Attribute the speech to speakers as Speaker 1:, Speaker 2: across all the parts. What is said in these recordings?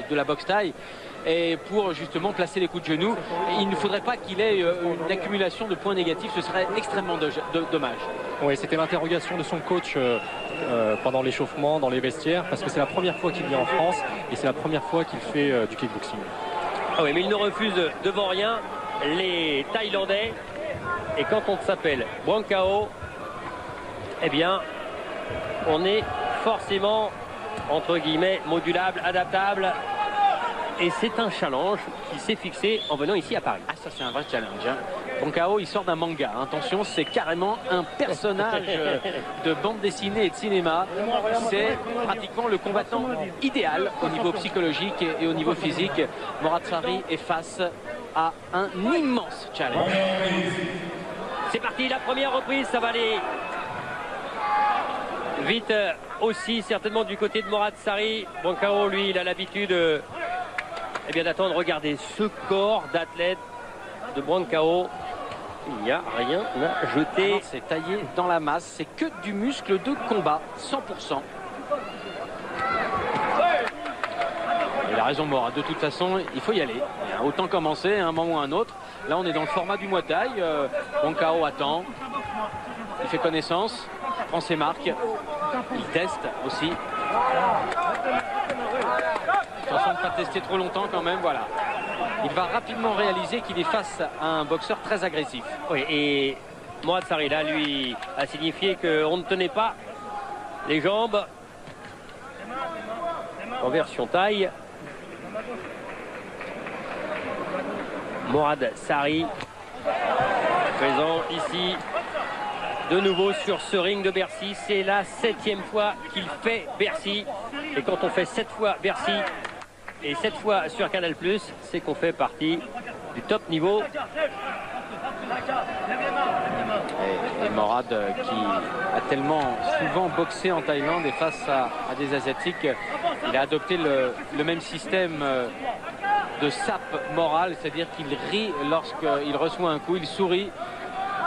Speaker 1: de la boxe taille. Et pour justement placer les coups de genoux, il ne faudrait pas qu'il ait une accumulation de points négatifs, ce serait extrêmement dommage.
Speaker 2: Oui, c'était l'interrogation de son coach pendant l'échauffement, dans les vestiaires, parce que c'est la première fois qu'il vient en France et c'est la première fois qu'il fait du kickboxing.
Speaker 3: Ah oui, mais il ne refuse devant rien les Thaïlandais. Et quand on s'appelle Bong Cao, eh bien, on est forcément, entre guillemets, modulable, adaptable. Et c'est un challenge qui s'est fixé en venant ici à Paris.
Speaker 1: Ah, ça c'est un vrai challenge. Hein. Bong Cao, il sort d'un manga. Attention, c'est carrément un personnage de bande dessinée et de cinéma. C'est pratiquement le combattant idéal au niveau psychologique et au niveau physique. Morad Sari est face à un immense challenge.
Speaker 3: C'est parti, la première reprise, ça va aller vite aussi, certainement du côté de Morad Sari. Bong Cao, lui, il a l'habitude eh bien d'attendre. Regardez ce corps d'athlète de Bong Cao. Il n'y a rien à jeter.
Speaker 1: C'est taillé dans la masse, c'est que du muscle de combat, 100%. Il a raison Morad, de toute façon, il faut y aller. Autant commencer à un moment ou à un autre. Là, on est dans le format du Muay Thai. Bong Cao attend, il fait connaissance, prend ses marques, il teste aussi. Attention de ne pas tester trop longtemps quand même, voilà. Il va rapidement réaliser qu'il est face à un boxeur très agressif.
Speaker 3: Oui, et Morad Sari, là, lui, a signifié qu'on ne tenait pas les jambes en version taille. Morad Sari, présent ici, de nouveau sur ce ring de Bercy. C'est la 7e fois qu'il fait Bercy. Et quand on fait 7 fois Bercy et 7 fois sur Canal+, c'est qu'on fait partie du top niveau.
Speaker 1: Et Morad qui a tellement souvent boxé en Thaïlande et face à des Asiatiques, il a adopté le même système de sape morale, c'est-à-dire qu'il rit lorsqu'il reçoit un coup, il sourit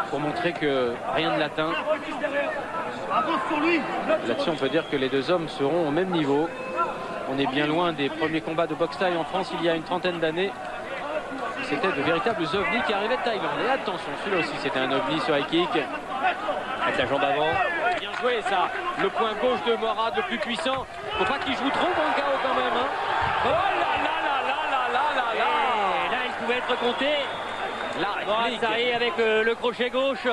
Speaker 1: pour montrer que rien ne l'atteint. Là-dessus, on peut dire que les deux hommes seront au même niveau. On est bien loin des premiers combats de boxe thaï en France il y a une trentaine d'années. C'était de véritables ovnis qui arrivaient de Thaïlande. Et attention, celui-là aussi c'était un ovni sur high kick.
Speaker 3: Avec la jambe avant.
Speaker 1: Bien joué ça. Le point gauche de Morad, le plus puissant. Faut pas qu'il joue trop Bong Cao quand même. Hein. Oh là là là là là là là là.
Speaker 3: Et là, il pouvait être compté. Morad Sari avec le crochet gauche.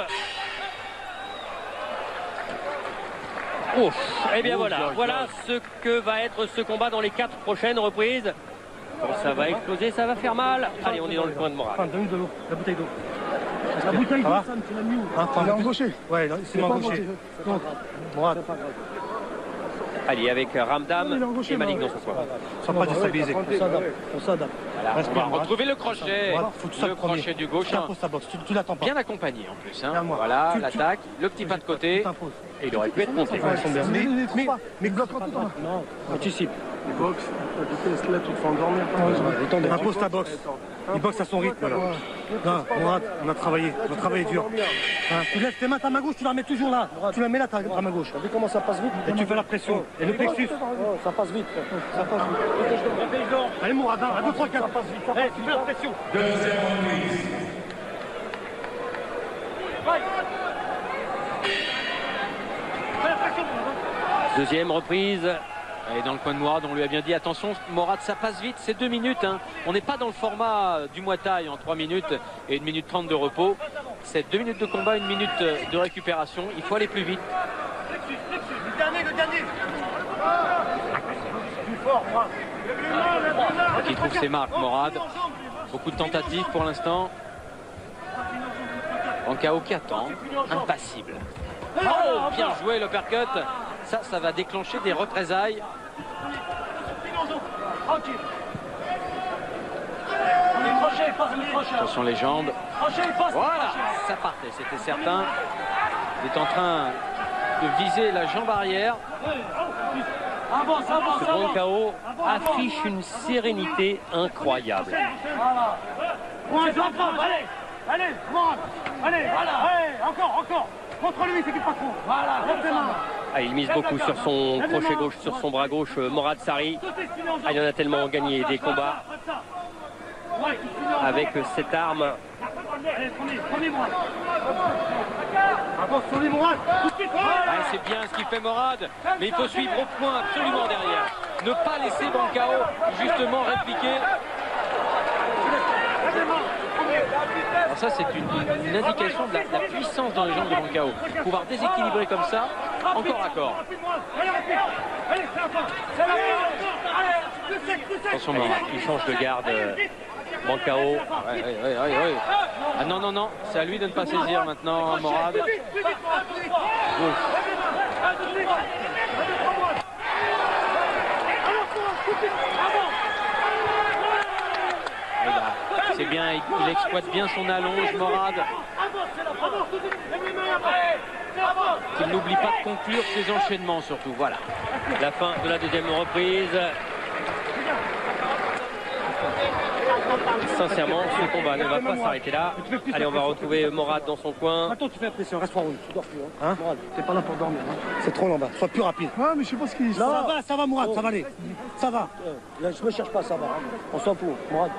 Speaker 3: Ouf. Et bien voilà ce que va être ce combat dans les 4 prochaines reprises. Bon, ça va exploser, ça va faire mal. Allez, on est dans le coin de Morad.
Speaker 4: Donne de l'eau, la bouteille d'eau. La bouteille d'eau, Sam, tu l'as mis où? Il est embauché. Ouais, c'est embauché. Morad.
Speaker 3: Allez, avec Ramdam et Malik dans son coin.
Speaker 4: Sois pas déstabilisé. On s'adapte.
Speaker 1: Voilà, on va retrouver le crochet. Le crochet du gauche.
Speaker 4: Tu l'attends pas.
Speaker 1: Bien accompagné en plus. Hein. Voilà, l'attaque, le petit pas de côté.
Speaker 3: Et il aurait pu être monté.
Speaker 4: Mais bloque en tout temps. Non, anticipe.
Speaker 5: Il boxe, tu testes là, tu te fais endormir.
Speaker 4: Impose ta boxe. Il boxe à son rythme. Non, Morad, on a travaillé dur. Tu lèves tes mains, ta main gauche, tu la mets toujours là. Tu la mets là, ta main gauche.
Speaker 5: T'as vu comment ça passe vite?
Speaker 4: Et tu fais la pression. Et le plexus.
Speaker 5: Ça passe vite. Ça passe vite.
Speaker 4: Allez, Morad, 1, 2, 3, 4. Ça passe vite. Tu fais la pression.
Speaker 3: Deuxième reprise.
Speaker 1: Et dans le coin de Morad, on lui a bien dit attention Morad, ça passe vite, c'est 2 minutes. Hein. On n'est pas dans le format du Muay Thai en 3 minutes et 1 minute 30 de repos. C'est 2 minutes de combat, 1 minute de récupération. Il faut aller plus vite.
Speaker 4: Le dernier.
Speaker 1: Qui trouve ses marques, Morad. Beaucoup de tentatives pour l'instant. Bong Cao qui attend, impassible. Oh, bien joué l'uppercut. Ça va déclencher des représailles. Attention les jambes. Voilà, ça partait, c'était certain. Il est en train de viser la jambe arrière.
Speaker 3: Ce Bong Cao affiche une sérénité incroyable.
Speaker 4: Allez, encore. Contre lui, c'est qu'il pas trop. Voilà, lève tes mains.
Speaker 3: Ah, il mise beaucoup sur son crochet gauche, sur son bras gauche, Morad Sarri. Ah, il en a tellement gagné des combats avec cette arme.
Speaker 1: C'est bien ce qu'il fait Morad, mais il faut suivre au point absolument derrière. Ne pas laisser Bancao justement répliquer. Alors ça c'est une indication de la puissance dans les jambes de Bancao. Pouvoir déséquilibrer comme ça, encore à corps. Attention Morad,
Speaker 3: il change de garde. Bancao.
Speaker 1: Ouais. Ah non, non, non, c'est à lui de ne pas saisir maintenant, Morad. C'est bien, il exploite bien son allonge, Morad. Qu'il n'oublie pas de conclure ses enchaînements surtout, voilà.
Speaker 3: La fin de la deuxième reprise. Sincèrement, ce combat ne va pas s'arrêter là. Allez, on va retrouver Morad dans son coin.
Speaker 4: Attends, tu fais la pression, reste 3 rounds, tu dors plus. Hein Morad, t'es pas là pour dormir. Hein, c'est trop là-bas, sois plus rapide.
Speaker 5: Ouais, mais je sais pas ce qu'il dit.
Speaker 4: Ça va Morad, ça va aller. Ça va. Là, je me cherche pas, ça va. Hein. On s'en fout, Morad.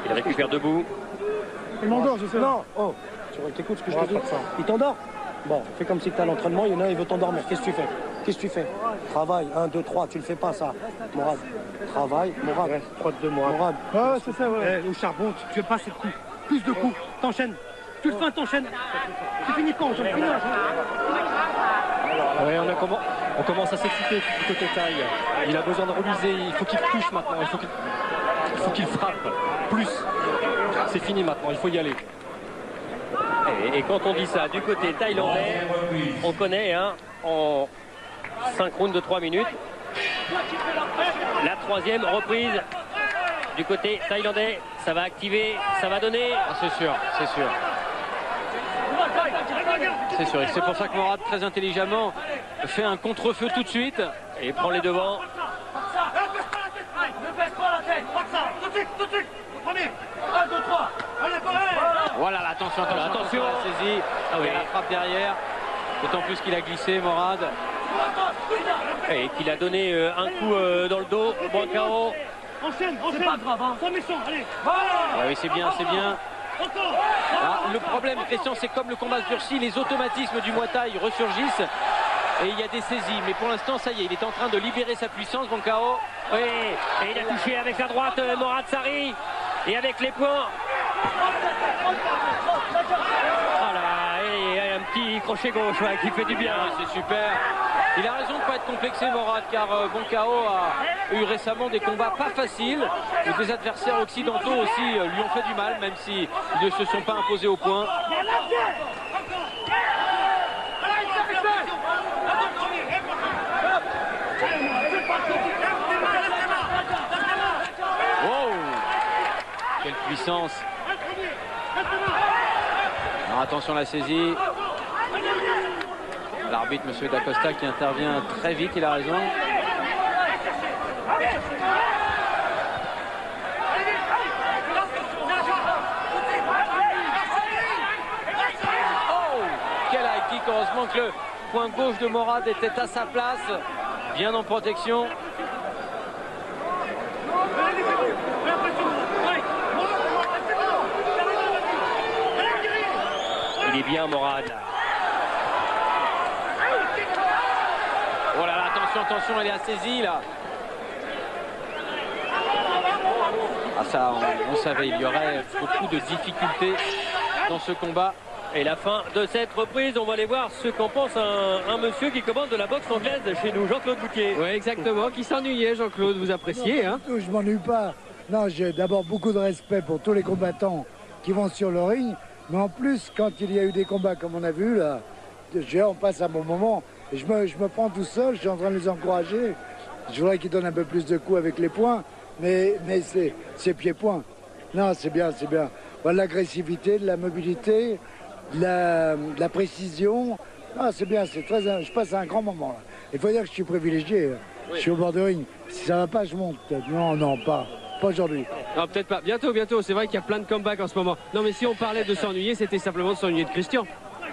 Speaker 3: Il récupère debout.
Speaker 5: Il m'endort, je sais.
Speaker 4: Non, oh, tu écoutes ce que je te dis. Il t'endort. Bon, fais comme si tu es à l'entraînement, il y en a un, il veut t'endormir. Qu'est-ce que tu fais? Qu'est-ce que tu fais? Travail, 1, 2, 3, tu le fais pas ça. Morad, travail, Morad. Ouais, 3, 2, Morad.
Speaker 5: Ouais, c'est ça, ouais.
Speaker 4: Au charbon, tu fais pas ces coups. Plus de coups, t'enchaînes. Tu le fais, t'enchaînes. Tu finis quand? Je finis.
Speaker 2: Ouais, on commence à s'exciter du côté taille. Il a besoin de remiser, il faut qu'il touche maintenant, il faut qu'il frappe plus. C'est fini maintenant, il faut y aller.
Speaker 3: Et quand on dit ça du côté thaïlandais, on connaît en 5 rounds de 3 minutes. La troisième reprise du côté thaïlandais, ça va activer, ça va donner.
Speaker 1: Ah, c'est sûr, c'est sûr. C'est sûr, et c'est pour ça que Morad, très intelligemment, fait un contre-feu tout de suite.
Speaker 3: Et prend les devants.
Speaker 1: Voilà, attention, attention, la saisie.
Speaker 3: Ah oui.
Speaker 1: Il y a la frappe derrière. D'autant plus qu'il a glissé, Morad.
Speaker 3: Et qu'il a donné un coup dans le dos, Bancao.
Speaker 4: Enchaîne, c'est pas grave, hein. Sans méchant, allez.
Speaker 1: Ah oui, c'est bien, c'est bien. Ah, le problème, Christian, c'est comme le combat se durcit, les automatismes du Muay Thai ressurgissent. Et il y a des saisies, mais pour l'instant, ça y est, il est en train de libérer sa puissance, Bancao.
Speaker 3: Oui, et il a touché avec la droite Morad Sarri. Et avec les poings. Voilà, et un petit crochet gauche qui fait du bien.
Speaker 1: C'est super. Il a raison de ne pas être complexé, Morad, car Bancao a eu récemment des combats pas faciles. Et des adversaires occidentaux aussi lui ont fait du mal, même s'ils ne se sont pas imposés au point. Wow! Quelle puissance! Alors attention à la saisie. L'arbitre, M. Dacosta, qui intervient très vite, il a raison. Oh! Quel high kick! Heureusement que le point gauche de Morad était à sa place, bien en protection.
Speaker 3: Il est bien, Morad.
Speaker 1: Oh là là, attention, attention, elle est à saisie là. Ah ça, on savait, il y aurait beaucoup de difficultés dans ce combat.
Speaker 3: Et la fin de cette reprise, on va aller voir ce qu'en pense un monsieur qui commande de la boxe anglaise chez nous, Jean-Claude Boutier.
Speaker 6: Oui, exactement, qui s'ennuyait, Jean-Claude, vous appréciez, hein?
Speaker 7: Je m'ennuie pas. Non, j'ai d'abord beaucoup de respect pour tous les combattants qui vont sur le ring. Mais en plus, quand il y a eu des combats comme on a vu, là, on passe un bon moment. Et je me prends tout seul, je suis en train de les encourager. Je voudrais qu'ils donnent un peu plus de coups avec les poings, mais c'est pied-point. Non, c'est bien, c'est bien. Voilà, de l'agressivité, de la mobilité, de la précision. Ah, c'est bien, c'est très. Je passe un grand moment, là. Il faut dire que je suis privilégié. Oui. Je suis au bord de ring. Si ça va pas, je monte peut-être. Non, non, pas aujourd'hui.
Speaker 6: Non, peut-être pas. Bientôt, bientôt. C'est vrai qu'il y a plein de comebacks en ce moment. Non, mais si on parlait de s'ennuyer, c'était simplement de s'ennuyer de Christian.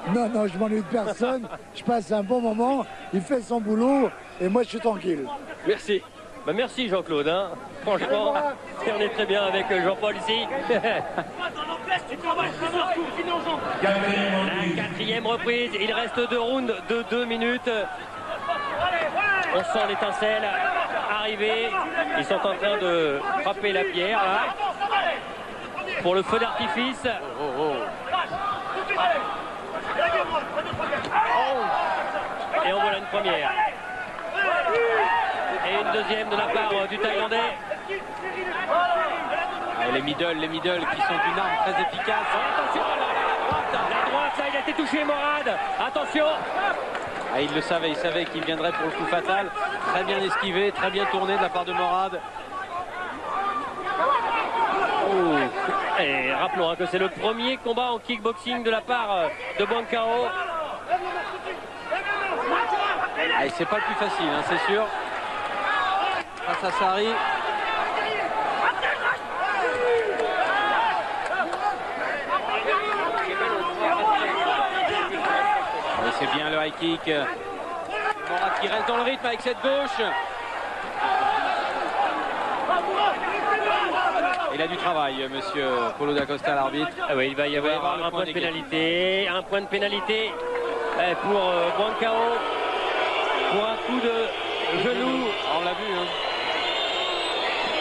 Speaker 7: Non, non, je m'ennuie de personne. Je passe un bon moment. Il fait son boulot et moi, je suis tranquille.
Speaker 3: Merci. Bah, merci Jean-Claude. Hein. Franchement, on est très bien avec Jean-Paul ici. La quatrième reprise. Il reste 2 rounds de 2 minutes. On sent l'étincelle arriver. Ils sont en train de frapper la pierre là, pour le feu d'artifice. Et en voilà une première. Et une deuxième de la part du Thaïlandais.
Speaker 1: Et les middle qui sont une arme très efficace.
Speaker 3: Attention, la droite, là, il a été touché, Morad. Attention.
Speaker 1: Ah, il le savait, il savait qu'il viendrait pour le coup fatal. Très bien esquivé, très bien tourné de la part de Morad.
Speaker 3: Oh. Et rappelons que c'est le premier combat en kickboxing de la part de Bwankao.
Speaker 1: Ah, et c'est pas le plus facile, hein, c'est sûr. Face à Sari. Et c'est bien le high kick. Morad qui reste dans le rythme avec cette gauche. Il a du travail, monsieur Paulo da Costa, l'arbitre.
Speaker 3: Ah oui, il va y avoir un point de pénalité. Un point de pénalité pour Bwankao. Pour un coup de genou.
Speaker 1: On l'a vu, hein.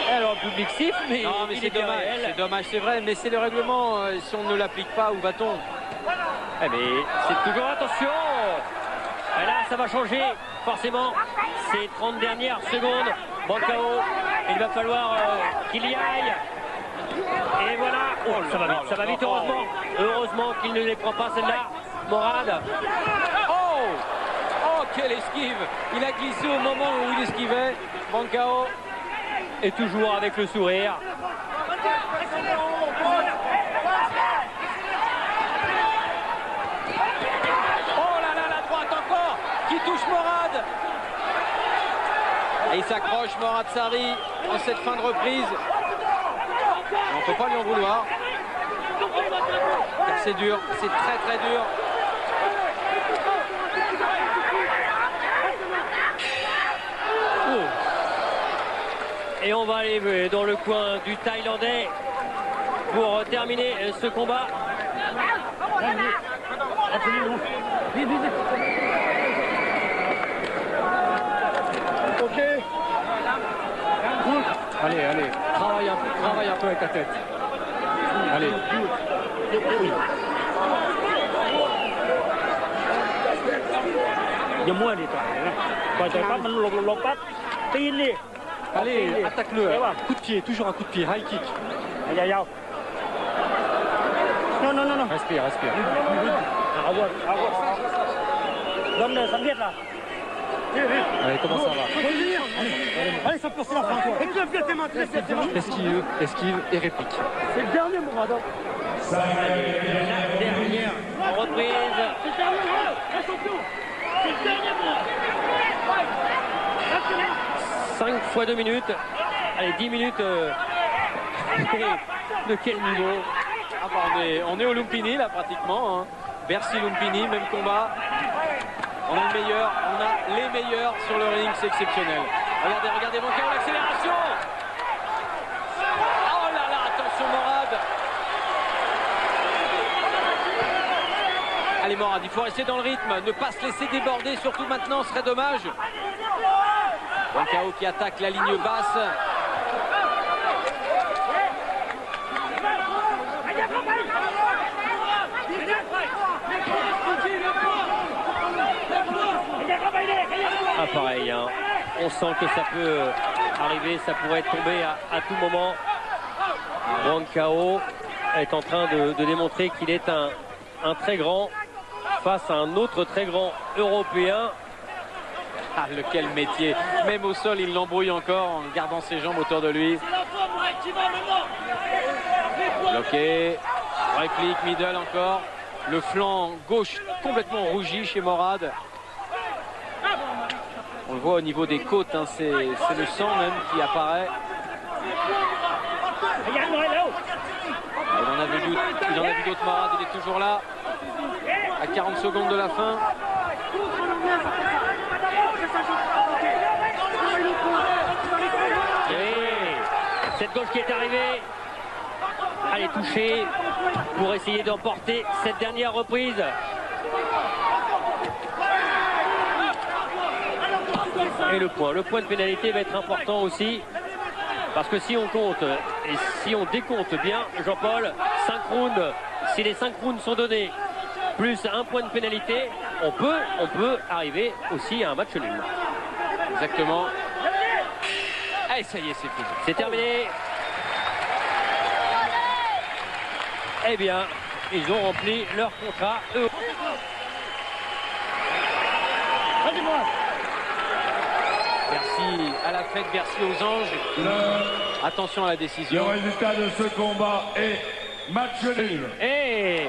Speaker 3: Alors le public siffle, mais,
Speaker 1: non, mais c'est dommage, c'est dommage, c'est vrai, mais c'est le règlement. Si on ne l'applique pas, où va-t-on?
Speaker 3: Eh mais c'est toujours attention. Et là, ça va changer, forcément. Ces 30 dernières secondes. Bwankao, il va falloir qu'il y aille. Et voilà. Oh, ça va vite, heureusement. Heureusement qu'il ne les prend pas, celle-là. Morad.
Speaker 1: Oh, quelle esquive! Il a glissé au moment où il esquivait. Bwankao.
Speaker 3: Et toujours avec le sourire.
Speaker 1: Oh là là, la droite encore qui touche Morad. Et il s'accroche, Morad Sari, en cette fin de reprise. On ne peut pas lui en vouloir. C'est dur, c'est très très dur.
Speaker 3: Et on va aller dans le coin du Thaïlandais pour terminer ce combat.
Speaker 4: Ok.
Speaker 2: Allez, allez, travaille un peu avec la tête. Allez. Allez, attaque-le. Coup de pied, toujours un coup de pied, high kick.
Speaker 4: Non, non, non, non.
Speaker 2: Respire, respire.
Speaker 4: Donne, ça me vient là.
Speaker 2: Allez, comment ça va?
Speaker 4: Allez, ça c'est la fin, toi. Viens tes mains, tes mains.
Speaker 2: Esquive et réplique.
Speaker 4: C'est le dernier, Morad.
Speaker 3: La dernière reprise.
Speaker 4: C'est le dernier, attention. C'est le dernier,
Speaker 3: 5 fois 2 minutes. Allez, 10 minutes. De quel niveau?
Speaker 1: Ah bah on est au Lumpini là pratiquement. Hein. Bercy Lumpini, même combat. On a le meilleur, on a les meilleurs sur le ring, c'est exceptionnel. Regardez Bwankao, l'accélération. Oh là là, attention Morad. Allez Morad, il faut rester dans le rythme, ne pas se laisser déborder, surtout maintenant, ce serait dommage. Bwankao qui attaque la ligne basse.
Speaker 3: Ah pareil, hein. On sent que ça peut arriver, ça pourrait tomber à tout moment. Bwankao est en train de démontrer qu'il est un très grand face à un autre très grand européen.
Speaker 1: Ah, lequel métier. Même au sol, il l'embrouille encore en gardant ses jambes autour de lui. Bloqué. Réplique, middle encore. Le flanc gauche complètement rougi chez Morad. On le voit au niveau des côtes, hein, c'est le sang même qui apparaît. Il en a vu d'autres, Morad, il est toujours là. à 40 secondes de la fin.
Speaker 3: Et cette gauche qui est arrivée, elle est touchée pour essayer d'emporter cette dernière reprise. Et le point de pénalité va être important aussi, parce que si on compte et si on décompte bien, Jean-Paul, 5 rounds, si les 5 rounds sont donnés, plus un point de pénalité, on peut arriver aussi à un match nul.
Speaker 1: Exactement. Allez, ça y est, c'est fini.
Speaker 3: C'est terminé. Eh bien, ils ont rempli leur contrat, eux.
Speaker 1: Bercy à la fête, Bercy aux anges. Attention à la décision.
Speaker 8: Le résultat de ce combat est match nul.
Speaker 3: Et